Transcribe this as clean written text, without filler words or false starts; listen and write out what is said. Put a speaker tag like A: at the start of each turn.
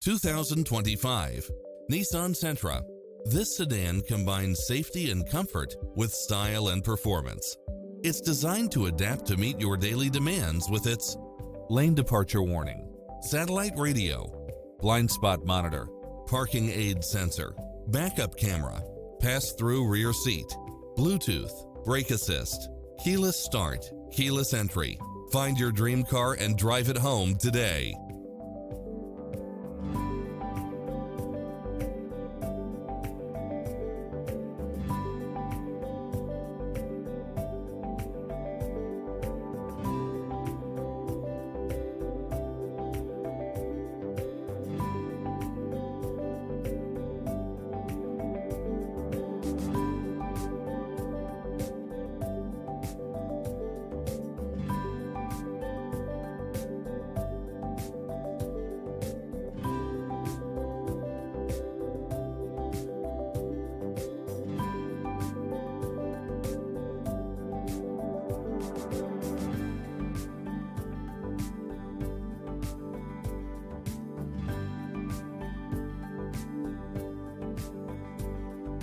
A: 2025 Nissan Sentra. This sedan combines safety and comfort with style and performance. It's designed to adapt to meet your daily demands with its lane departure warning, satellite radio, blind spot monitor, parking aid sensor, backup camera, pass-through rear seat, Bluetooth, brake assist, keyless start, keyless entry. Find your dream car and drive it home today.